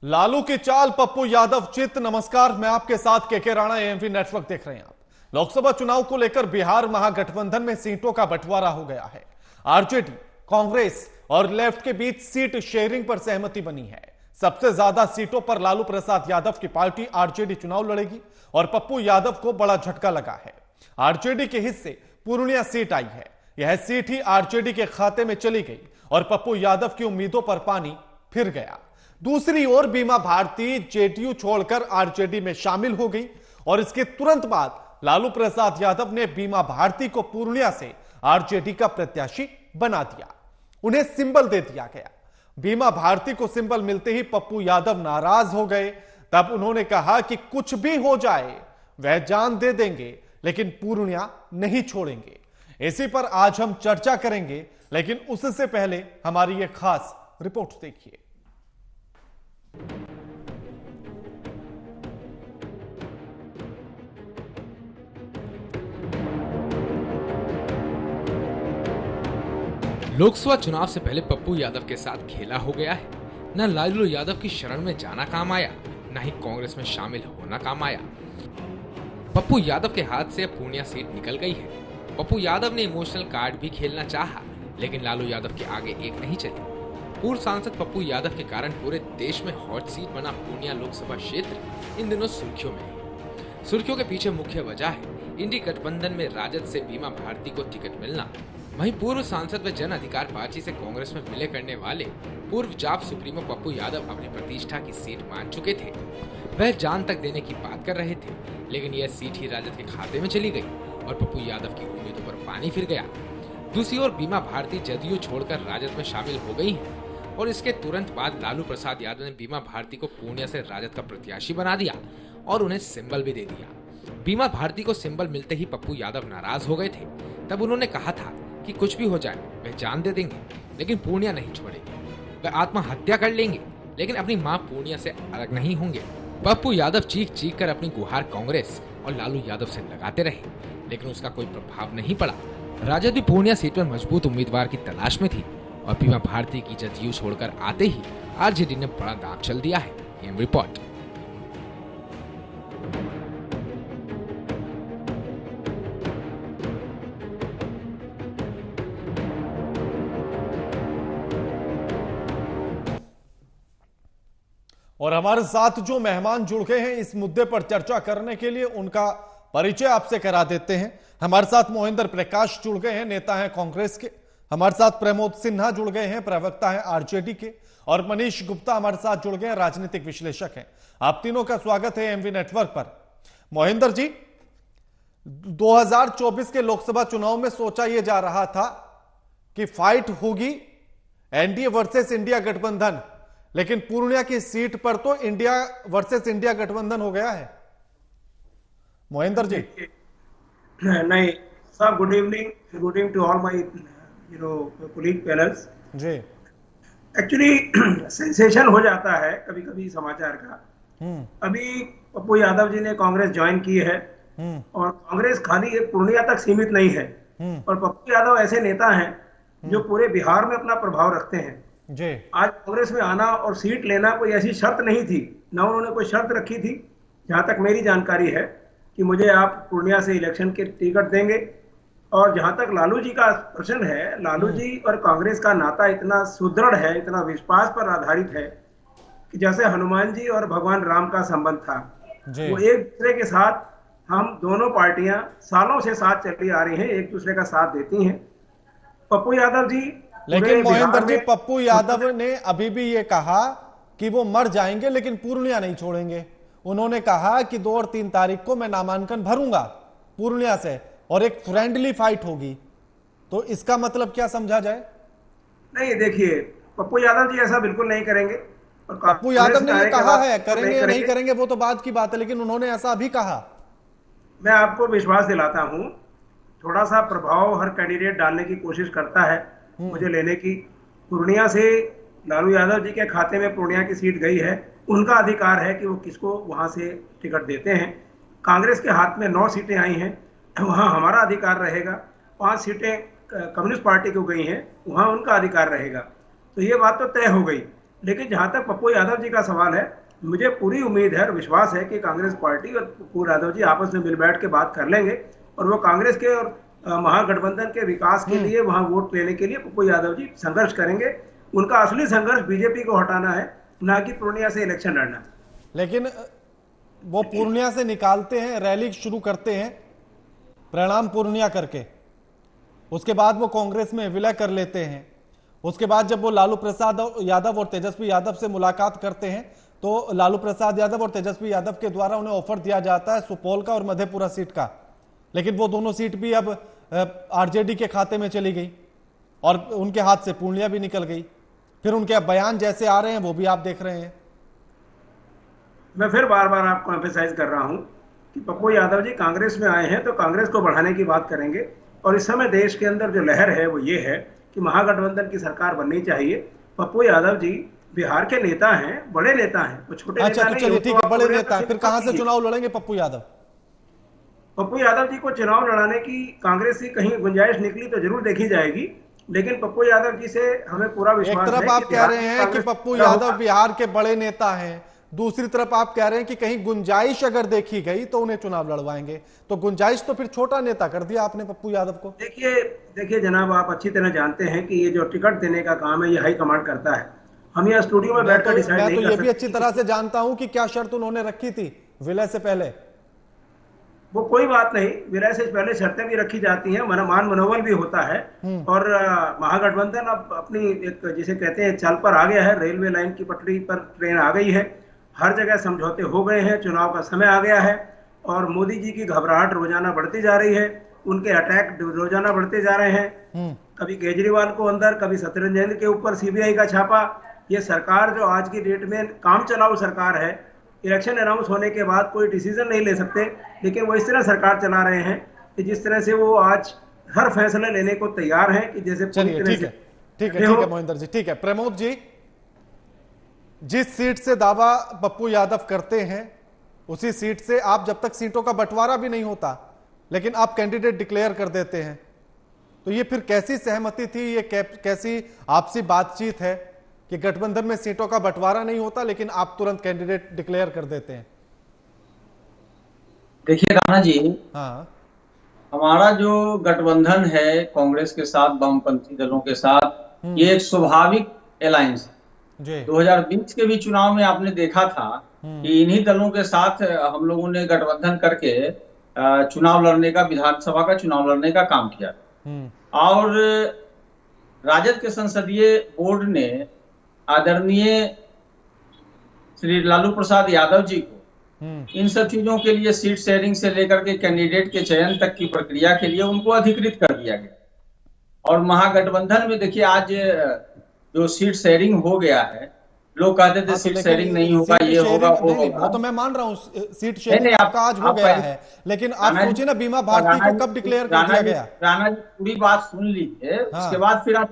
लालू की चाल, पप्पू यादव चित। नमस्कार, मैं आपके साथ केके राणा, एएमवी नेटवर्क देख रहे हैं आप। लोकसभा चुनाव को लेकर बिहार महागठबंधन में सीटों का बंटवारा हो गया है। आरजेडी, कांग्रेस और लेफ्ट के बीच सीट शेयरिंग पर सहमति बनी है। सबसे ज्यादा सीटों पर लालू प्रसाद यादव की पार्टी आरजेडी चुनाव लड़ेगी और पप्पू यादव को बड़ा झटका लगा है। आरजेडी के हिस्से पूर्णिया सीट आई है। यह सीट ही आरजेडी के खाते में चली गई और पप्पू यादव की उम्मीदों पर पानी फिर गया। दूसरी ओर बीमा भारती जेडीयू छोड़कर आरजेडी में शामिल हो गई और इसके तुरंत बाद लालू प्रसाद यादव ने बीमा भारती को पूर्णिया से आरजेडी का प्रत्याशी बना दिया। उन्हें सिंबल दे दिया गया। बीमा भारती को सिंबल मिलते ही पप्पू यादव नाराज हो गए। तब उन्होंने कहा कि कुछ भी हो जाए वह जान दे देंगे, लेकिन पूर्णिया नहीं छोड़ेंगे। इसी पर आज हम चर्चा करेंगे, लेकिन उससे पहले हमारी यह खास रिपोर्ट देखिए। लोकसभा चुनाव से पहले पप्पू यादव के साथ खेला हो गया है। न लालू यादव की शरण में जाना काम आया, न ही कांग्रेस में शामिल होना काम आया। पप्पू यादव के हाथ से पूर्णिया सीट निकल गई है। पप्पू यादव ने इमोशनल कार्ड भी खेलना चाहा, लेकिन लालू यादव के आगे एक नहीं चली। पूर्व सांसद पप्पू यादव के कारण पूरे देश में हॉट सीट बना पूर्णिया लोकसभा क्षेत्र इन दिनों सुर्खियों में है। सुर्खियों के पीछे मुख्य वजह है इंडी गठबंधन में राजद से बीमा भारती को टिकट मिलना। वहीं पूर्व सांसद व जन अधिकार पार्टी से कांग्रेस में विलय करने वाले पूर्व जाप सुप्रीमो पप्पू यादव अपनी प्रतिष्ठा की सीट मान चुके थे। वह जान तक देने की बात कर रहे थे, लेकिन यह सीट ही राजद के खाते में चली गई और पप्पू यादव की उम्मीदों पर पानी फिर गया। दूसरी ओर बीमा भारती जदयू छोड़कर राजद में शामिल हो गई है और इसके तुरंत बाद लालू प्रसाद यादव ने बीमा भारती को पूर्णिया से राजद का प्रत्याशी बना दिया और उन्हें सिंबल भी दे दिया। बीमा भारती को सिंबल मिलते ही पप्पू यादव नाराज हो गए थे। तब उन्होंने कहा था कि कुछ भी हो जाए वह जान दे देंगे, लेकिन पूर्णिया नहीं छोड़ेंगे। वह आत्महत्या कर लेंगे, लेकिन अपनी मां पूर्णिया से अलग नहीं होंगे। पप्पू यादव चीख चीख कर अपनी गुहार कांग्रेस और लालू यादव से लगाते रहे, लेकिन उसका कोई प्रभाव नहीं पड़ा। राजद भी पूर्णिया सीट पर मजबूत उम्मीदवार की तलाश में थी और बीमा भारती की जदयू छोड़कर आते ही आरजेडी ने बड़ा दांव चल दिया है। M report. और हमारे साथ जो मेहमान जुड़ गए हैं इस मुद्दे पर चर्चा करने के लिए, उनका परिचय आपसे करा देते हैं। हमारे साथ मोहिंदर प्रकाश जुड़ गए हैं, नेता हैं कांग्रेस के। हमारे साथ प्रमोद सिन्हा जुड़ गए हैं, प्रवक्ता हैं आरजेडी के। और मनीष गुप्ता हमारे साथ जुड़ गए हैं, राजनीतिक विश्लेषक हैं। आप तीनों का स्वागत है एमवी नेटवर्क पर। मोहिंदर जी, 2024 के लोकसभा चुनाव में सोचा यह जा रहा था कि फाइट होगी एनडीए वर्सेस इंडिया गठबंधन, लेकिन पूर्णिया की सीट पर तो इंडिया वर्सेस इंडिया गठबंधन हो गया है। मोहिंदर जी। नहीं sir, good evening to all my colleague panels ji. Actually sensation हो जाता है कभी कभी समाचार का। अभी पप्पू यादव जी ने कांग्रेस ज्वाइन की है और कांग्रेस खाली पूर्णिया तक सीमित नहीं है और पप्पू यादव ऐसे नेता हैं जो पूरे बिहार में अपना प्रभाव रखते हैं जी। आज कांग्रेस में आना और सीट लेना कोई ऐसी शर्त नहीं थी, ना उन्होंने कोई शर्त रखी थी। जहां तक मेरी जानकारी है कि मुझे आप पूर्णिया से इलेक्शन के टिकट देंगे। और जहां तक लालू जी का प्रश्न है, लालू जी और कांग्रेस का नाता इतना सुदृढ़ है, इतना विश्वास पर आधारित है कि जैसे हनुमान जी और भगवान राम का संबंध था, वो एक दूसरे के साथ, हम दोनों पार्टियां सालों से साथ चली आ रही हैं, एक दूसरे का साथ देती हैं। पप्पू यादव जी, लेकिन मोहिंदर जी, पप्पू यादव ने अभी भी ये कहा कि वो मर जाएंगे लेकिन पूर्णिया नहीं छोड़ेंगे। उन्होंने कहा कि 2 और 3 तारीख को मैं नामांकन भरूंगा पूर्णिया से और एक फ्रेंडली फाइट होगी। तो इसका मतलब क्या समझा जाए? नहीं, देखिए, पप्पू यादव जी ऐसा बिल्कुल नहीं करेंगे। और पप्पू यादव ने ये कहा है, करेंगे या नहीं करेंगे वो तो बात की बात है, लेकिन उन्होंने ऐसा भी कहा। मैं आपको विश्वास दिलाता हूं, थोड़ा सा प्रभाव हर कैंडिडेट डालने की कोशिश करता है मुझे लेने की। पूर्णिया से लालू यादव जी के खाते में पूर्णिया की सीट गई है, उनका अधिकार है कि वो किसको वहां से टिकट देते हैं। कांग्रेस के हाथ में 9 सीटें आई हैं, वहां हमारा अधिकार रहेगा। 5 सीटें कम्युनिस्ट पार्टी को गई हैं, वहां उनका अधिकार रहेगा। तो ये बात तो तय हो गई। लेकिन जहां तक पप्पू यादव जी का सवाल है, मुझे पूरी उम्मीद है और विश्वास है कि कांग्रेस पार्टी और पप्पू यादव जी आपस में मिल बैठ के बात कर लेंगे और वो कांग्रेस के और महागठबंधन के विकास के लिए, वहां वोट लेने के लिए पप्पू यादव जी संघर्ष करेंगे। उनका असली संघर्ष बीजेपी को हटाना है, ना कि पूर्णिया से इलेक्शन लड़ना। लेकिन वो पूर्णिया से निकालते हैं, रैली शुरू करते हैं प्रणाम पूर्णिया करके, उसके बाद वो कांग्रेस में विलय कर लेते हैं। उसके बाद जब वो लालू प्रसाद यादव और तेजस्वी यादव से मुलाकात करते हैं तो लालू प्रसाद यादव और तेजस्वी यादव के द्वारा उन्हें ऑफर दिया जाता है सुपौल का और मधेपुरा सीट का, लेकिन वो दोनों सीट भी अब आरजेडी के खाते में चली गई और उनके हाथ से पूर्णिया भी निकल गई। फिर उनके बयान जैसे आ रहे हैं वो भी आप देख रहे हैं। मैं फिर बार बार आपको एम्फेसाइज कर रहा हूं कि पप्पू यादव जी कांग्रेस में आए हैं तो कांग्रेस को बढ़ाने की बात करेंगे, और इस समय देश के अंदर जो लहर है वो ये है कि महागठबंधन की सरकार बननी चाहिए। पप्पू यादव जी बिहार के नेता हैं, बड़े नेता हैं, वो छोटे अच्छा, नेता तो नहीं। चलिए ठीक है, बड़े पूरे नेता हैं, फिर कहां से चुनाव लड़ेंगे पप्पू यादव? पप्पू यादव जी को चुनाव लड़ाने की कांग्रेस की कहीं गुंजाइश निकली तो जरूर देखी जाएगी, लेकिन पप्पू यादव जी से हमें पूरा एक विश्वास है तरफ आप कह रहे हैं कि पप्पू यादव बिहार के बड़े नेता हैं, दूसरी तरफ आप कह रहे हैं कि कहीं गुंजाइश अगर देखी गई तो उन्हें चुनाव लड़वाएंगे, तो गुंजाइश तो फिर छोटा नेता कर दिया आपने पप्पू यादव को। देखिए जनाब, आप अच्छी तरह जानते हैं कि ये जो टिकट देने का काम है ये हाई कमांड करता है। हम यहाँ स्टूडियो में बैठकर डिसाइड नहीं कर सकते। मैं तो ये भी अच्छी तरह से जानता हूं कि क्या शर्त उन्होंने रखी थी विलय से पहले। वो कोई बात नहीं, विलय से पहले शर्तें भी रखी जाती हैं, मान मनोबल भी होता है। और महागठबंधन अब अपनी एक जिसे कहते हैं चाल पर आ गया है, रेलवे लाइन की पटरी पर ट्रेन आ गई है, हर जगह समझौते हो गए हैं, चुनाव का समय आ गया है और मोदी जी की घबराहट रोजाना बढ़ती जा रही है, उनके अटैक रोजाना बढ़ते जा रहे हैं। कभी केजरीवाल को अंदर, कभी सत्येंद्र जैन के ऊपर सीबीआई का छापा। ये सरकार जो आज की डेट में काम चलाऊ सरकार है, इलेक्शन अनाउंस होने के बाद कोई डिसीजन नहीं ले सकते, लेकिन वो इस तरह सरकार चला रहे हैं कि जिस तरह से वो आज हर फैसला लेने को तैयार है कि जैसे चलिए ठीक है मोहिंदर जी, ठीक है। प्रमोद जी, जिस सीट से दावा पप्पू यादव करते हैं उसी सीट से आप, जब तक सीटों का बंटवारा भी नहीं होता लेकिन आप कैंडिडेट डिक्लेयर कर देते हैं, तो ये फिर कैसी सहमति थी, ये कैसी आपसी बातचीत है कि गठबंधन में सीटों का बंटवारा नहीं होता लेकिन आप तुरंत कैंडिडेट डिक्लेयर कर देते हैं? देखिए राणा जी, हाँ, हमारा जो गठबंधन है कांग्रेस के साथ, वामपंथी दलों के साथ, ये एक स्वाभाविक अलायंस है। 2020 के भी चुनाव में आपने देखा था कि इन्हीं दलों के साथ हम लोगों ने गठबंधन करके चुनाव लड़ने का, विधानसभा का चुनाव लड़ने का काम किया। और राजद के संसदीय बोर्ड ने आदरणीय श्री लालू प्रसाद यादव जी को इन सब चीजों के लिए, सीट शेयरिंग से लेकर के कैंडिडेट के चयन तक की प्रक्रिया के लिए उनको अधिकृत कर दिया गया। और महागठबंधन में देखिए आज जो सीट शेयरिंग हो गया है, लोग कहते थे सीट शेयरिंग नहीं होगा, ये होगा, वो होगा। वो तो मैं मान रहा हूँ सीट शेयरिंग आपका आज हो गया है, लेकिन आप सोचिए ना बीमा भारती को कब डिक्लेयर कर दिया गया? राणा जी पूरी बात सुन लीजिए, उसके बाद फिर आप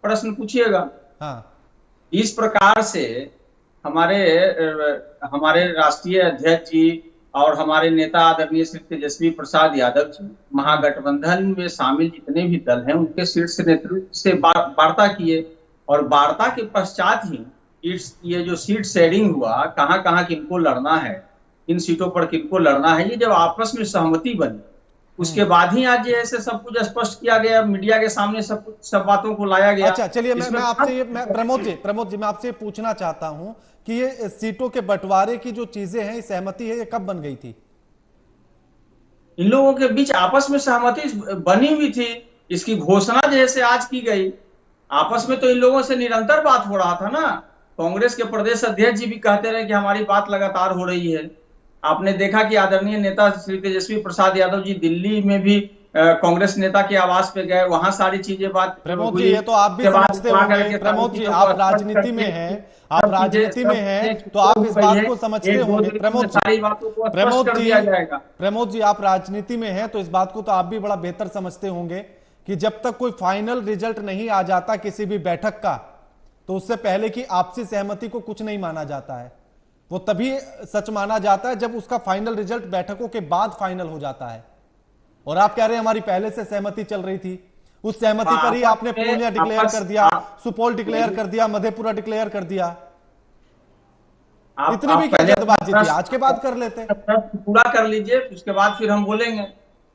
प्रश्न पूछिएगा। इस प्रकार से हमारे राष्ट्रीय अध्यक्ष जी और हमारे नेता आदरणीय श्री तेजस्वी प्रसाद यादव जी महागठबंधन में शामिल जितने भी दल हैं उनके शीर्ष नेतृत्व से वार्ता किए, और वार्ता के पश्चात ही ये जो सीट शेयरिंग हुआ, कहाँ कहाँ किनको लड़ना है, इन सीटों पर किनको लड़ना है, ये जब आपस में सहमति बनी उसके बाद ही आज ये ऐसे सब कुछ स्पष्ट किया गया, मीडिया के सामने सब बातों को लाया गया। अच्छा चलिए, मैं आपसे प्रमोद जी मैं आपसे पूछना चाहता हूं कि ये सीटों के बंटवारे की जो चीजें हैं, सहमति है, ये कब बन गई थी? इन लोगों के बीच आपस में सहमति बनी हुई थी, इसकी घोषणा जैसे आज की गई, आपस में तो इन लोगों से निरंतर बात हो रहा था ना। कांग्रेस के प्रदेश अध्यक्ष जी भी कहते रहे कि हमारी बात लगातार हो रही है। आपने देखा कि आदरणीय नेता श्री तेजस्वी प्रसाद यादव जी दिल्ली में भी कांग्रेस नेता के आवास पे गए, वहां सारी चीजें बात। प्रमोद जी, ये तो आप भी समझते होंगे, प्रमोद जी आप राजनीति में हैं, आप राजनीति में हैं तो आप इस बात को समझते होंगे। प्रमोद जी आप राजनीति में हैं तो इस बात को तो आप भी बड़ा बेहतर समझते होंगे कि जब तक कोई फाइनल रिजल्ट नहीं आ जाता किसी भी बैठक का, तो उससे पहले की आपसी सहमति को कुछ नहीं माना जाता है। वो तभी सच माना जाता है जब उसका फाइनल रिजल्ट बैठकों के बाद फाइनल हो जाता है। और आप कह रहे हैं हमारी पहले से सहमति चल रही थी, उस सहमति पर ही आपने पूर्णिया डिक्लेयर कर दिया, सुपौल डिक्लेयर कर दिया, मधेपुरा डिक्लेयर कर दिया। इतनी भी क्या जल्दबाजी थी? आज के बाद कर लेते। प्रश्न पूरा कर लीजिए, उसके बाद फिर हम बोलेंगे।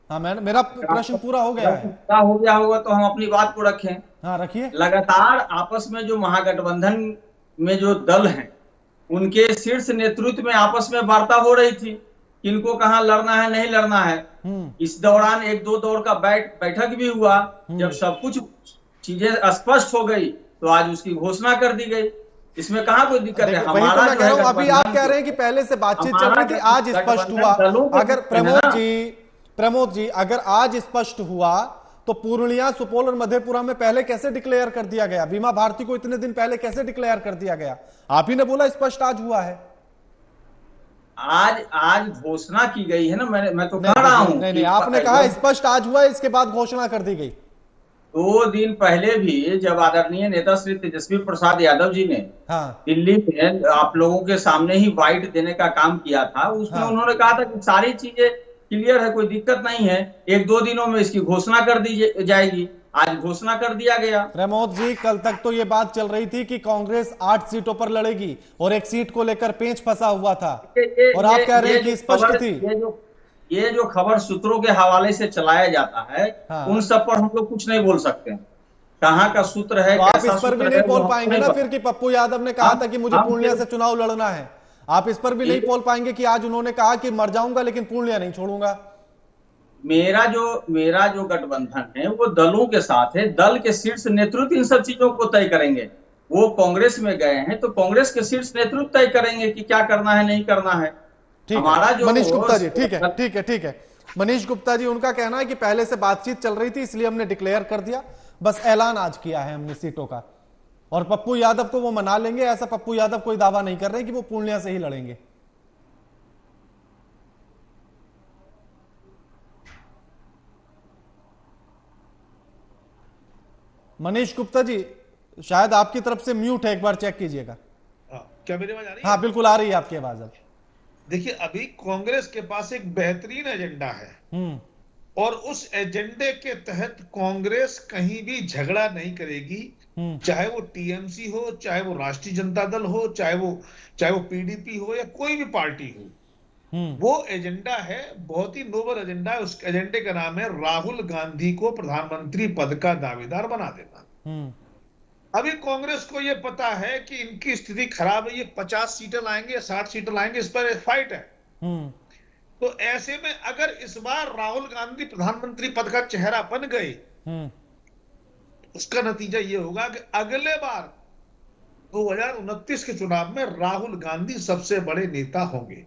हाँ, मेरा प्रश्न पूरा हो गया है। पूरा हो गया होगा तो हम अपनी बात को रखें। हाँ, रखिए। लगातार आपस में जो महागठबंधन में जो दल हैं, उनके शीर्ष नेतृत्व में आपस में वार्ता हो रही थी, किनको कहाँ लड़ना है, नहीं लड़ना है। इस दौरान 1-2 दौर का बैठक भी हुआ। जब सब कुछ चीजें स्पष्ट हो गई तो आज उसकी घोषणा कर दी गई। इसमें कहाँ कोई दिक्कत है? वही तो मैं कह रहा हूं, अभी आप कह रहे हैं कि पहले से बातचीत चल रही थी, आज स्पष्ट हुआ। अगर प्रमोद जी अगर आज स्पष्ट हुआ तो पूर्णिया, सुपौल और मधेपुरा में पहले कैसे डिक्लेयर कर दिया गया? बीमा भारती को इतने दिन पहले कैसे डिक्लेयर कर दिया गया? आप ही ने बोला स्पष्ट आज हुआ है। आज घोषणा की गई है ना, मैं तो कह रहा हूं। नहीं, आपने कहा स्पष्ट आज हुआ है, इसके बाद घोषणा कर दी गई। 2 दिन पहले भी जब आदरणीय नेता श्री तेजस्वी प्रसाद यादव जी ने दिल्ली में आप लोगों के सामने ही वाइट देने का काम किया था, उसमें उन्होंने कहा था कि सारी चीजें क्लियर है, कोई दिक्कत नहीं है, 1-2 दिनों में इसकी घोषणा कर दी जाएगी। आज घोषणा कर दिया गया। प्रमोद जी, कल तक तो ये बात चल रही थी कि कांग्रेस 8 सीटों पर लड़ेगी और 1 सीट को लेकर पेंच फंसा हुआ था, और आप कह रहे हैं कि स्पष्ट थी। ये जो खबर सूत्रों के हवाले से चलाया जाता है, उन सब पर हम लोग कुछ नहीं बोल सकते। कहाँ का सूत्र है, तो आप इस पर भी नहीं बोल पाएंगे ना फिर कि पप्पू यादव ने कहा था कि मुझे पूर्णिया से चुनाव लड़ना है। आप इस पर भी नहीं बोल पाएंगे कि आज उन्होंने कहा कि मर जाऊंगा लेकिन पूर्णिया नहीं छोड़ूंगा। मेरा जो गठबंधन है वो दलों के साथ है। दल के शीर्ष नेतृत्व इन सब चीजों को तय करेंगे। वो कांग्रेस में गए हैं तो कांग्रेस के शीर्ष नेतृत्व तय करेंगे कि क्या करना है, नहीं करना है। हमारा जो मनीष गुप्ता जी, ठीक है मनीष गुप्ता जी, उनका कहना है कि पहले से बातचीत चल रही थी इसलिए हमने डिक्लेयर कर दिया, बस ऐलान आज किया है हमने सीटों का, और पप्पू यादव को वो मना लेंगे। ऐसा पप्पू यादव कोई दावा नहीं कर रहे कि वो पूर्णिया से ही लड़ेंगे। मनीष गुप्ता जी, शायद आपकी तरफ से म्यूट है, एक बार चेक कीजिएगा। क्या मेरी आवाज आ रही है? हाँ, बिल्कुल आ रही है आपकी आवाज अब। देखिए, अभी कांग्रेस के पास एक बेहतरीन एजेंडा है और उस एजेंडे के तहत कांग्रेस कहीं भी झगड़ा नहीं करेगी, चाहे वो टीएमसी हो, चाहे वो राष्ट्रीय जनता दल हो, चाहे वो पीडीपी हो या कोई भी पार्टी हो। वो एजेंडा है, बहुत ही नोबल एजेंडा है। उस एजेंडे का नाम है राहुल गांधी को प्रधानमंत्री पद का दावेदार बना देना। अभी कांग्रेस को यह पता है कि इनकी स्थिति खराब है, ये 50 सीटें लाएंगे या 60 सीटें लाएंगे, इस पर फाइट है। तो ऐसे में अगर इस बार राहुल गांधी प्रधानमंत्री पद का चेहरा बन गए, उसका नतीजा यह होगा कि अगले बार 2029 के चुनाव में राहुल गांधी सबसे बड़े नेता होंगे।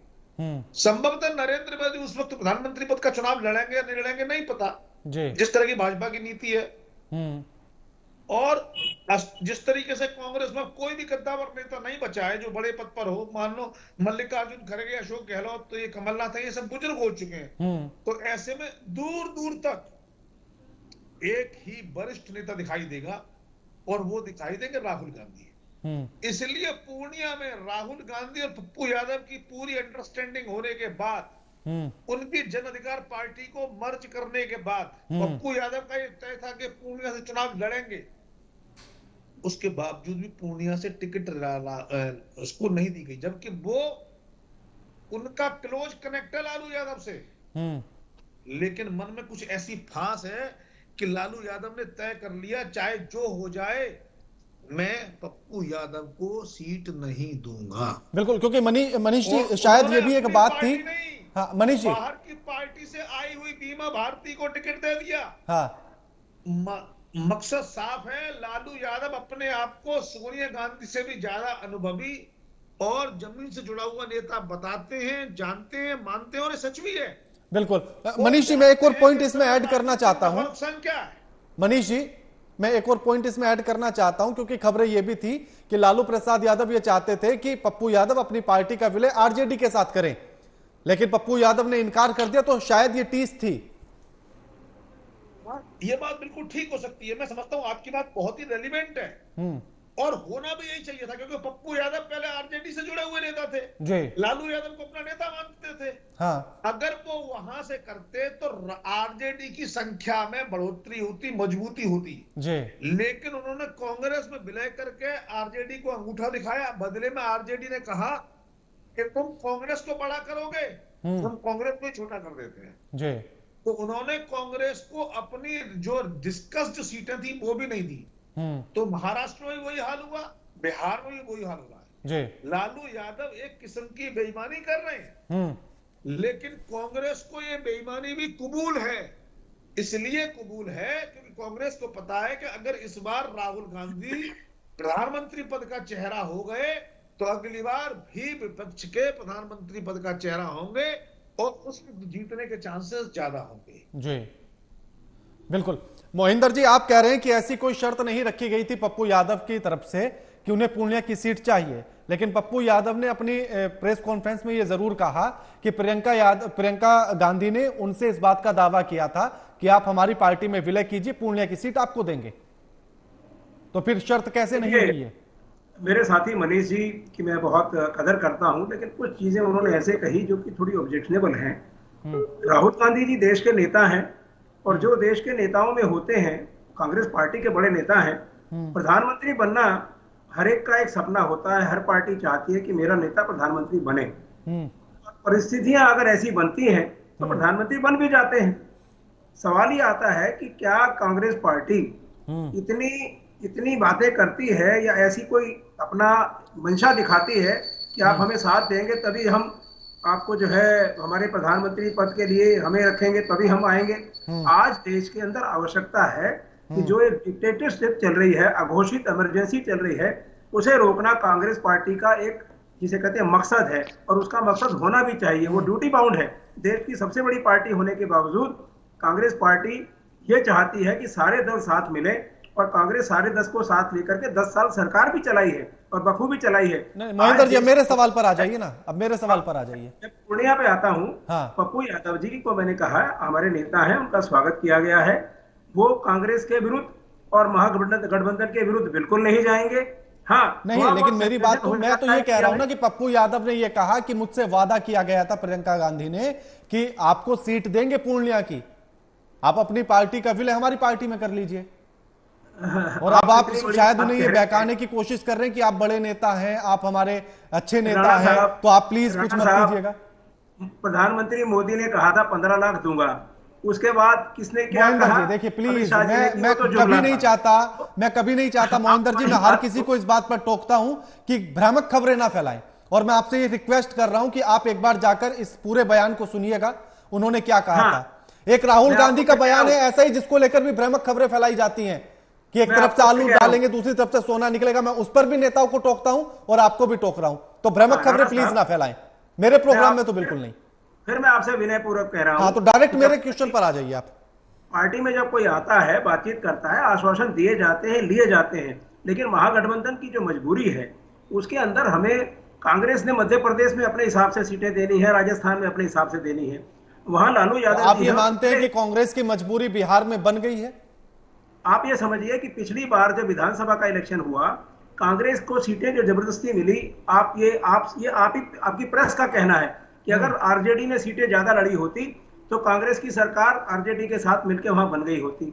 संभवतः नरेंद्र मोदी उस वक्त प्रधानमंत्री पद का चुनाव लड़ेंगे या नहीं लड़ेंगे नहीं पता, जिस तरह की भाजपा की नीति है। और जिस तरीके से कांग्रेस में कोई भी कद्दावर नेता नहीं बचा है जो बड़े पद पर हो, मान लो मल्लिकार्जुन खड़गे, अशोक गहलोत, तो ये कमलनाथ है, ये सब बुजुर्ग हो चुके हैं। तो ऐसे में दूर दूर तक एक ही वरिष्ठ नेता दिखाई देगा और वो दिखाई देंगे राहुल गांधी। इसलिए पूर्णिया में राहुल गांधी और पप्पू यादव की पूरी अंडरस्टैंडिंग होने के बाद, उनकी जन अधिकार पार्टी को मर्ज करने के बाद पप्पू यादव का ये तय था कि पूर्णिया से चुनाव लड़ेंगे। उसके बावजूद भी पूर्णिया से टिकट उसको नहीं दी गई, जबकि वो उनका क्लोज कनेक्ट है लालू यादव से। लेकिन मन में कुछ ऐसी फांस है कि लालू यादव ने तय कर लिया, चाहे जो हो जाए मैं पप्पू यादव को सीट नहीं दूंगा। बिल्कुल, क्योंकि मनीष जी, शायद ये भी एक बात थी। हाँ मनीष जी, बाहर की पार्टी से आई हुई बीमा भारती को टिकट दे दिया। मकसद साफ है, लालू यादव अपने आप को सोनिया गांधी से भी ज्यादा अनुभवी और जमीन से जुड़ा हुआ नेता बताते हैं, जानते हैं, मानते हैं, और सच भी है। बिल्कुल मनीष जी, मैं एक और पॉइंट इसमें ऐड करना चाहता हूं। क्या है मनीष जी, मैं एक और पॉइंट इसमें ऐड करना चाहता हूं, क्योंकि खबरें यह भी थी कि लालू प्रसाद यादव ये चाहते थे कि पप्पू यादव अपनी पार्टी का विलय आरजेडी के साथ करें, लेकिन पप्पू यादव ने इनकार कर दिया। तो शायद ये टीस थी। ये बात बिल्कुल ठीक हो सकती है, मैं समझता हूं आपकी बात बहुत ही रेलिवेंट है और होना भी यही चाहिए था, क्योंकि पप्पू यादव पहले आरजेडी से जुड़े हुए नेता थे जी। लालू यादव को अपना नेता मानते थे। हाँ। अगर वो वहां से करते तो आरजेडी की संख्या में बढ़ोतरी होती, मजबूती होती जी। लेकिन उन्होंने कांग्रेस में विलय करके आरजेडी को अंगूठा दिखाया। बदले में आरजेडी ने कहा कि तुम कांग्रेस को बड़ा करोगे, हम कांग्रेस को ही छोटा कर देते हैं जी। तो उन्होंने कांग्रेस को अपनी जो डिस्कस्ड सीटें थी वो भी नहीं दी। तो महाराष्ट्र में वही हाल हुआ, बिहार में भी वही हाल हुआ है जी। लालू यादव एक किस्म की बेईमानी कर रहे हैं, लेकिन कांग्रेस को ये बेईमानी भी कबूल है। इसलिए कबूल है क्योंकि कांग्रेस को पता है कि अगर इस बार राहुल गांधी प्रधानमंत्री पद का चेहरा हो गए तो अगली बार भी विपक्ष के प्रधानमंत्री पद का चेहरा होंगे और उसमें जीतने के चांसेस ज्यादा होंगे। जी बिल्कुल। मोहिंदर जी, आप कह रहे हैं कि ऐसी कोई शर्त नहीं रखी गई थी पप्पू यादव की तरफ से कि उन्हें पूर्णिया की सीट चाहिए, लेकिन पप्पू यादव ने अपनी प्रेस कॉन्फ्रेंस में यह जरूर कहा कि प्रियंका गांधी ने उनसे इस बात का दावा किया था कि आप हमारी पार्टी में विलय कीजिए, पूर्णिया की सीट आपको देंगे। तो फिर शर्त कैसे नहीं हुई है? मेरे साथी मनीष जी की मैं बहुत कदर करता हूं, लेकिन कुछ चीजें उन्होंने ऐसे कही जो कि थोड़ी ऑब्जेक्शनेबल हैं। राहुल गांधी जी देश के नेता हैं और जो देश के नेताओं में होते हैं, कांग्रेस पार्टी के बड़े नेता हैं। प्रधानमंत्री बनना हर एक का एक सपना होता है, हर पार्टी चाहती है कि मेरा नेता प्रधानमंत्री बने। परिस्थितियां अगर ऐसी बनती हैं तो प्रधानमंत्री बन भी जाते हैं। सवाल ये आता है कि क्या कांग्रेस पार्टी इतनी बातें करती है या ऐसी कोई अपना मंशा दिखाती है कि आप हमें साथ देंगे तभी हम आपको जो है हमारे प्रधानमंत्री पद के लिए हमें रखेंगे तभी हम आएंगे। आज देश के अंदर आवश्यकता है कि जो एक डिक्टेटरशिप चल रही है, अघोषित इमरजेंसी चल रही है, उसे रोकना कांग्रेस पार्टी का एक जिसे कहते हैं मकसद है और उसका मकसद होना भी चाहिए। वो ड्यूटी बाउंड है। देश की सबसे बड़ी पार्टी होने के बावजूद कांग्रेस पार्टी ये चाहती है कि सारे दल साथ मिले और कांग्रेस सारे 10 को साथ लेकर के 10 साल सरकार भी चलाई है और बखूबी चलाई है। महेंद्र जी, मेरे सवाल पर आ जाइए ना, अब मेरे सवाल पर आ जाइए। मैं पूर्णिया पे आता हूँ। हाँ। पप्पू यादव जी को मैंने कहा हमारे नेता हैं, उनका स्वागत किया गया है। वो कांग्रेस के विरुद्ध और महागठबंधन के विरुद्ध बिल्कुल नहीं जाएंगे। हाँ नहीं, लेकिन मेरी बात तो मैं तो ये कह रहा हूं ना कि पप्पू यादव ने ये कहा कि मुझसे वादा किया गया था प्रियंका गांधी ने कि आपको सीट देंगे पूर्णिया की, आप अपनी पार्टी का विलय हमारी पार्टी में कर लीजिए। और अब आप शायद उन्हें ये बहकाने की कोशिश कर रहे हैं कि आप बड़े नेता हैं, आप हमारे अच्छे नेता हैं, तो आप प्लीज कुछ मत कीजिएगा। प्रधानमंत्री मोदी ने कहा था 15 लाख दूंगा, उसके बाद किसने क्या कहा? जी देखिए प्लीज, मैं कभी नहीं चाहता मोहिंदर जी, मैं हर किसी को इस बात पर टोकता हूं कि भ्रामक खबरें ना फैलाएं। और मैं आपसे ये रिक्वेस्ट कर रहा हूं कि आप एक बार जाकर इस पूरे बयान को सुनिएगा, उन्होंने क्या कहा था। एक राहुल गांधी का बयान है ऐसा ही जिसको लेकर भी भ्रामक खबरें फैलाई जाती हैं कि एक तरफ से आलू डालेंगे दूसरी तरफ से सोना निकलेगा। मैं उस पर भी नेताओं को टोकता हूं और आपको भी टोक रहा हूं, तो भ्रामक खबरें प्लीज ना फैलाएं, मेरे प्रोग्राम में तो बिल्कुल नहीं। फिर मैं आपसे विनय पूर्वक कह रहा हूं। हाँ, तो डायरेक्ट मेरे क्वेश्चन पर आ जाइए आप। पार्टी में जब कोई आता है, बातचीत करता है, आश्वासन दिए जाते हैं, लिए जाते हैं, लेकिन महागठबंधन की जो मजबूरी है उसके अंदर हमें कांग्रेस ने मध्य प्रदेश में अपने हिसाब से सीटें देनी है, राजस्थान में अपने हिसाब से देनी है। वहां लालू यादव, आप ये मानते हैं कि कांग्रेस की मजबूरी बिहार में बन गई है? आप ये समझिए कि पिछली बार जब विधानसभा का इलेक्शन हुआ, कांग्रेस को सीटें जो जबरदस्ती मिली, आपकी प्रेस का कहना है कि अगर आरजेडी ने सीटें ज्यादा लड़ी होती तो कांग्रेस की सरकार आरजेडी के साथ मिलकर वहां बन गई होती।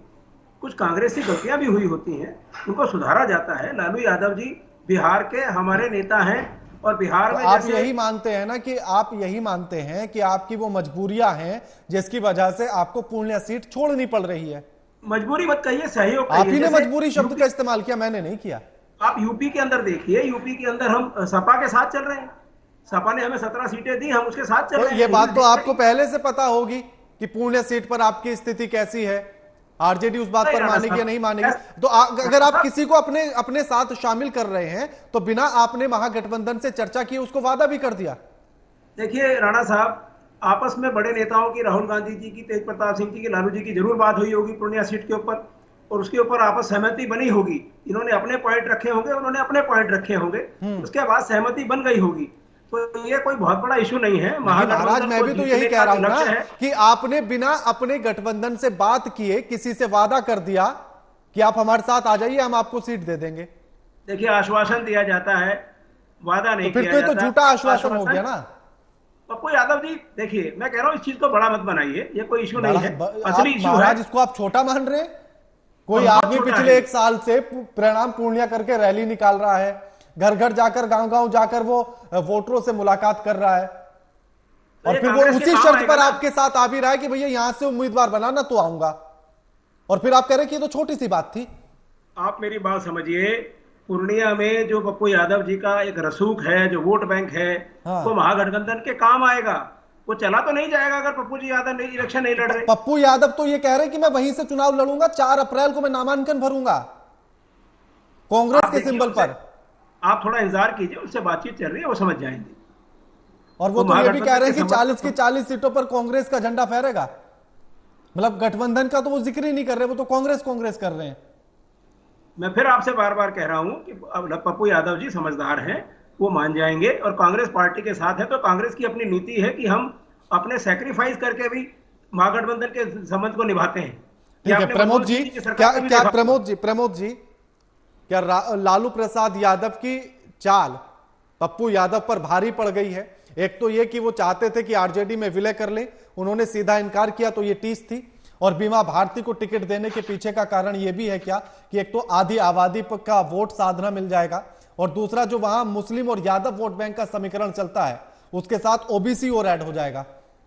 कुछ कांग्रेस की गलतियां भी हुई होती हैं, उनको सुधारा जाता है। लालू यादव जी बिहार के हमारे नेता हैं और बिहार में आप यही मानते हैं ना कि आप यही मानते हैं कि आपकी वो मजबूरियां हैं जिसकी वजह से आपको पूर्णिया सीट छोड़नी पड़ रही है? मजबूरी मत कहिए, सहयोग आप ही ने मजबूरी शब्द का इस्तेमाल किया, मैंने नहीं किया। आप यूपी के अंदर देखिए, यूपी के अंदर हम सपा के साथ चल रहे हैं, सपा ने हमें 17 सीटें दी, हम उसके साथ चल रहे हैं। ये बात तो आपको पहले से पता होगी कि पूर्णिया सीट पर आपकी स्थिति कैसी है, आरजेडी उस बात पर मानेगी या नहीं मानेगी। तो अगर आप किसी को अपने साथ शामिल कर रहे हैं तो बिना आपने महागठबंधन से चर्चा की उसको वादा भी कर दिया। देखिए राणा साहब, आपस में बड़े नेताओं की, राहुल गांधी जी की, तेज प्रताप सिंह जी की, लालू जी की जरूर बात हुई होगी पूर्णिया सीट के ऊपर और उसके ऊपर आपस सहमति बनी होगी। इन्होंने अपने पॉइंट रखे होंगे, उन्होंने अपने पॉइंट रखे होंगे, उसके बाद सहमति बन गई होगी। तो ये कोई बहुत बड़ा इशू नहीं है। महाराज, मैं भी तो यही कह रहा हूं ना कि आपने बिना अपने गठबंधन से बात किए किसी से वादा कर दिया कि आप हमारे साथ आ जाइए, हम आपको सीट दे देंगे। देखिए, आश्वासन दिया जाता है, वादा नहीं किया जाता। फिर तो झूठा आश्वासन हो गया ना। पप्पू यादव जी, देखिए मैं कह रहा हूं इस चीज को बड़ा मत बनाइए, ये कोई इशू नहीं है, असली इशू है। इसको आप छोटा मान रहे हैं? कोई आदमी पिछले 1 साल से प्रणाम पूर्णिया करके रैली निकाल रहा है, घर घर जाकर, गांव गांव जाकर वो वोटरों से मुलाकात कर रहा है, और फिर वो उसी शर्त पर आपके साथ आ भी रहा है कि भैया यहां से उम्मीदवार बनाना तो आऊंगा, और फिर आप कह रहे हैं कि ये तो छोटी सी बात थी। आप मेरी बात समझिए, पूर्णिया में जो पप्पू यादव जी का एक रसूख है, जो वोट बैंक है, हाँ। वो महागठबंधन के काम आएगा। वो चला तो नहीं जाएगा अगर पप्पू जी यादव इलेक्शन नहीं लड़ रहे। पप्पू यादव तो ये कह रहे हैं कि मैं वहीं से चुनाव लड़ूंगा, 4 अप्रैल को मैं नामांकन भरूंगा कांग्रेस के सिंबल पर। आप थोड़ा इंतजार कीजिए, उससे बातचीत चल रही है, वो समझ जाएंगे। और वो तो ये भी कह रहे हैं कि 40 की 40 सीटों पर कांग्रेस का झंडा फहरेगा। मतलब गठबंधन का तो वो जिक्र ही नहीं कर रहे, वो तो कांग्रेस कांग्रेस कर रहे हैं। मैं फिर आपसे बार बार कह रहा हूं कि पप्पू यादव जी समझदार हैं, वो मान जाएंगे, और कांग्रेस पार्टी के साथ है। तो कांग्रेस की अपनी नीति है कि हम अपने सैक्रिफाइस करके भी महागठबंधन के संबंध को निभाते हैं। ठीक है प्रमोद जी, क्या प्रमोद जी क्या लालू प्रसाद यादव की चाल पप्पू यादव पर भारी पड़ गई है? एक तो ये कि वो चाहते थे कि आरजेडी में विलय कर ले, उन्होंने सीधा इनकार किया, तो ये टीस थी। और बीमा भारती को टिकट देने के पीछे का कारण ये भी है क्या कि एक तो आधी आबादी का वोट साधना मिल जाएगा, और दूसरा जो वहां मुस्लिम और यादव वोट बैंक का समीकरण चलता है उसके साथ ओबीसी और ऐड हो जाएगा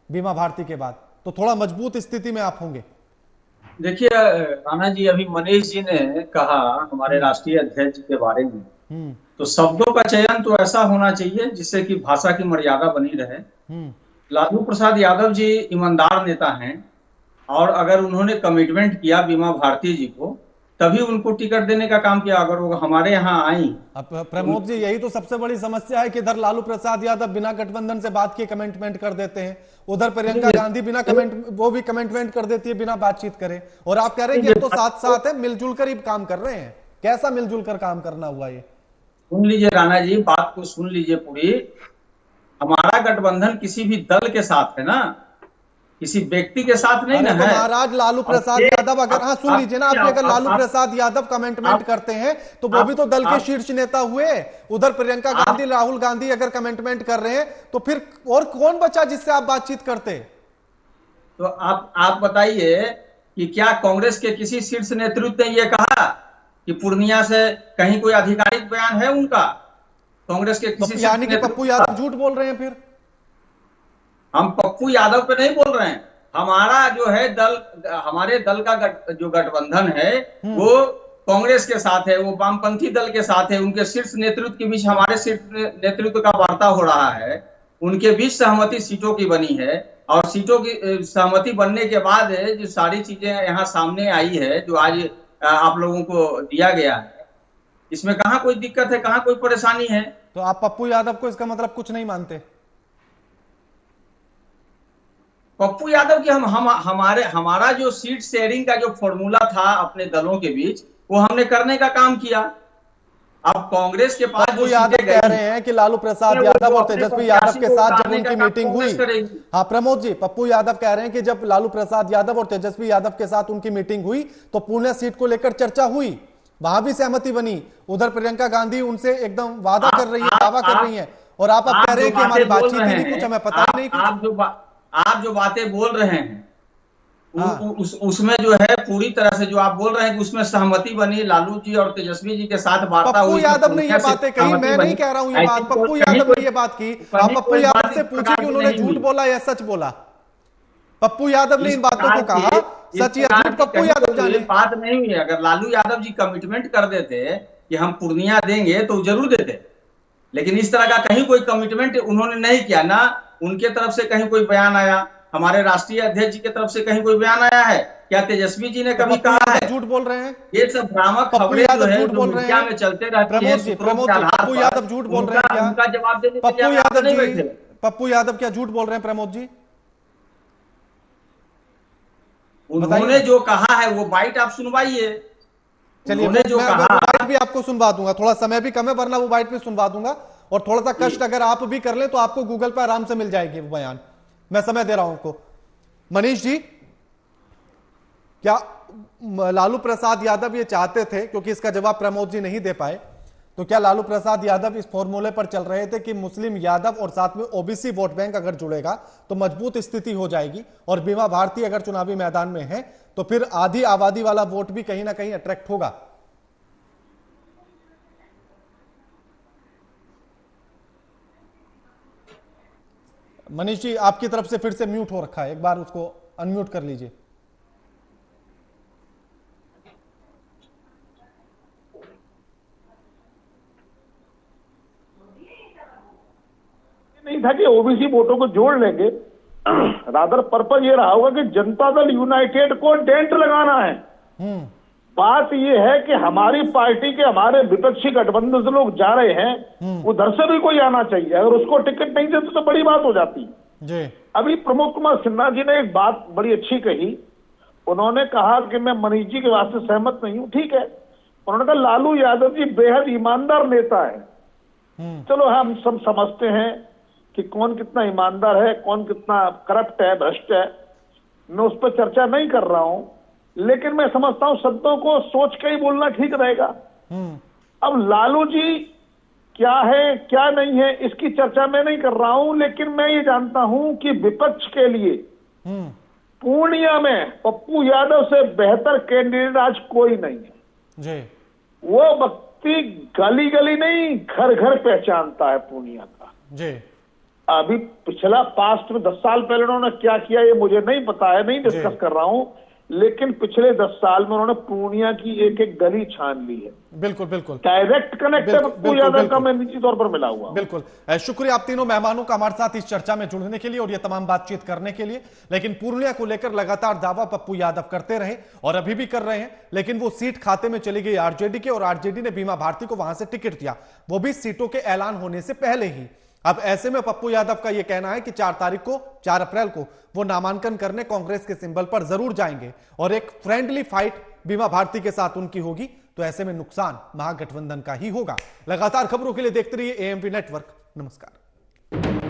बीमा भारती के बाद, तो थोड़ा मजबूत स्थिति में आप होंगे। देखिए राणा जी, अभी मनीष जी ने कहा हमारे राष्ट्रीय अध्यक्ष के बारे में, तो शब्दों का चयन तो ऐसा होना चाहिए जिससे कि भाषा की मर्यादा बनी रहे। लालू प्रसाद यादव जी ईमानदार नेता हैं, और अगर उन्होंने कमिटमेंट किया बीमा भारती जी को, तभी उनको टिकट देने का काम किया। अगर वो हमारे यहाँ आई। अब प्रमोद जी, यही तो सबसे बड़ी समस्या है कि इधर लालू प्रसाद यादव बिना गठबंधन से बात किए कमिटमेंट कर देते हैं, उधर प्रियंका गांधी बिना वो भी कमिटमेंट कर देती है बिना बातचीत करे, और आप कह रहे हैं कि तो साथ साथ है, मिलजुल कर ही काम कर रहे हैं। कैसा मिलजुल कर काम करना हुआ ये? सुन लीजिए राणा जी, बात को सुन लीजिए पूरी। हमारा गठबंधन किसी भी दल के साथ है ना, किसी व्यक्ति के साथ नहीं ना है। महाराज लालू प्रसाद यादव अगर, हाँ सुन लीजिए ना, आप अगर लालू प्रसाद यादव कमिटमेंट करते हैं तो वो भी तो दल के शीर्ष नेता हुए। उधर प्रियंका गांधी, राहुल गांधी अगर कमिटमेंट कर रहे हैं तो फिर और कौन बचा जिससे आप बातचीत करते? तो आप बताइए कि क्या कांग्रेस के किसी शीर्ष नेतृत्व ने यह कहा कि पूर्णिया से कहीं कोई आधिकारिक बयान है उनका? कांग्रेस के किसी, यानी कि पप्पू यादव झूठ बोल रहे हैं? फिर हम पप्पू यादव पे नहीं बोल रहे हैं। हमारा जो है दल, हमारे दल का जो गठबंधन है वो कांग्रेस के साथ है, वो वामपंथी दल के साथ है। उनके शीर्ष नेतृत्व के बीच हमारे शीर्ष नेतृत्व का वार्ता हो रहा है, उनके बीच सहमति सीटों की बनी है, और सीटों की सहमति बनने के बाद जो सारी चीजें यहाँ सामने आई है, जो आज आप लोगों को दिया गया है, इसमें कहाँ कोई दिक्कत है, कहाँ कोई परेशानी है? तो आप पप्पू यादव को इसका मतलब कुछ नहीं मानते? पप्पू यादव की हमारा जो सीट शेयरिंग का जो फॉर्मूला था अपने दलों के बीच, वो हमने करने का काम किया। अब कांग्रेस के पास पप्पू यादव कह रहे हैं कि लालू प्रसाद यादव और तेजस्वी यादव के साथ जब उनकी मीटिंग हुई, हाँ प्रमोद जी, पप्पू यादव कह रहे हैं कि जब लालू प्रसाद यादव और तेजस्वी यादव के साथ उनकी मीटिंग हुई तो पूर्णिया सीट को लेकर चर्चा हुई, वहां भी सहमति बनी। उधर प्रियंका गांधी उनसे एकदम वादा कर रही है, दावा कर रही है, और आप अब कह रहे हैं कि हमारी बातचीत ही नहीं, कुछ हमें पता ही नहीं कुछ। आप जो बातें बोल रहे हैं उसमें जो है पूरी तरह से जो आप बोल रहे हैं कि उसमें सहमति बनी, लालू जी और तेजस्वी जी के साथ वार्ता हुई। पप्पू यादव ने ये बातें कही, मैं नहीं कह रहा हूं ये बात, पप्पू यादव ने ये बात की। आप पप्पू यादव से पूछिए कि उन्होंने झूठ बोला या सच बोला। पप्पू यादव ने इन बातों को कहा, सच या झूठ पप्पू यादव जाने। बात नहीं हुई। अगर लालू यादव जी कमिटमेंट कर देते कि हम पूर्णिया देंगे तो जरूर देते, लेकिन इस तरह का कहीं कोई कमिटमेंट उन्होंने नहीं किया। ना उनके तरफ से कहीं कोई बयान आया, हमारे राष्ट्रीय अध्यक्ष जी की तरफ से कहीं कोई बयान आया है? क्या तेजस्वी जी ने कभी कहा है? झूठ बोल रहे हैं ये सब भ्रामक खबरें जो है जो मीडिया में चलते रहती हैं। पप्पू यादव झूठ बोल रहे हैं क्या? उनका जवाब देने के पप्पू लिए यादव नहीं जी, बैठे। पप्पू यादव क्या झूठ बोल रहे हैं प्रमोद जी? उन्होंने जो कहा है वो बाइट आप सुनवाइए। चलिए मैं वो बाइट भी आपको सुनवा दूंगा, थोड़ा समय भी कम है, वरना वो बाइट भी सुनवा दूंगा। और थोड़ा सा कष्ट अगर आप भी कर ले तो आपको गूगल पर आराम से मिल जाएगी वो बयान, मैं समय दे रहा हूं आपको। मनीष जी, क्या लालू प्रसाद यादव ये चाहते थे, क्योंकि इसका जवाब प्रमोद जी नहीं दे पाए, तो क्या लालू प्रसाद यादव इस फॉर्मूले पर चल रहे थे कि मुस्लिम यादव और साथ में ओबीसी वोट बैंक अगर जुड़ेगा तो मजबूत स्थिति हो जाएगी, और बीमा भारती अगर चुनावी मैदान में है तो फिर आधी आबादी वाला वोट भी कहीं ना कहीं अट्रैक्ट होगा? मनीष जी, आपकी तरफ से फिर से म्यूट हो रखा है, एक बार उसको अनम्यूट कर लीजिए। नहीं था कि ओबीसी वोटों को जोड़ लेंगे, रादर पर्पज ये रहा होगा कि जनता दल यूनाइटेड को डेंट लगाना है। बात ये है कि हमारी पार्टी के, हमारे विपक्षी गठबंधन से लोग जा रहे हैं, उधर से भी कोई आना चाहिए। अगर उसको टिकट नहीं देते तो बड़ी बात हो जाती जी। अभी प्रमोद कुमार सिन्हा जी ने एक बात बड़ी अच्छी कही। उन्होंने कहा कि मैं मनीष जी के वास्ते सहमत नहीं हूं, ठीक है। उन्होंने कहा लालू यादव जी बेहद ईमानदार नेता है। चलो हम सब समझते हैं कि कौन कितना ईमानदार है, कौन कितना करप्ट है, भ्रष्ट है। मैं उस पर चर्चा नहीं कर रहा हूं, लेकिन मैं समझता हूं शब्दों को सोच के ही बोलना ठीक रहेगा। अब लालू जी क्या है क्या नहीं है इसकी चर्चा मैं नहीं कर रहा हूं, लेकिन मैं ये जानता हूं कि विपक्ष के लिए पूर्णिया में पप्पू यादव से बेहतर कैंडिडेट आज कोई नहीं है जी। वो व्यक्ति गली गली नहीं घर घर पहचानता है पूर्णिया का जी। अभी पिछला पास्ट में 10 साल पहले उन्होंने क्या किया ये मुझे नहीं पता है, नहीं डिस्कस कर रहा हूं, लेकिन पिछले 10 साल में उन्होंने पूर्णिया की एक एक गली छान ली है। बिल्कुल बिल्कुल डायरेक्ट कनेक्ट है पप्पू यादव का, मैं निश्चित तौर पर मिला हुआ। बिल्कुल शुक्रिया आप तीनों मेहमानों का हमारे साथ इस चर्चा में जुड़ने के लिए और ये तमाम बातचीत करने के लिए। लेकिन पूर्णिया को लेकर लगातार दावा पप्पू यादव करते रहे और अभी भी कर रहे हैं, लेकिन वो सीट खाते में चली गई आरजेडी के, और आरजेडी ने बीमा भारती को वहां से टिकट दिया, वो भी सीटों के ऐलान होने से पहले ही। अब ऐसे में पप्पू यादव का यह कहना है कि 4 अप्रैल को वो नामांकन करने कांग्रेस के सिंबल पर जरूर जाएंगे और एक फ्रेंडली फाइट बीमा भारती के साथ उनकी होगी, तो ऐसे में नुकसान महागठबंधन का ही होगा। लगातार खबरों के लिए देखते रहिए एएमपी नेटवर्क। नमस्कार।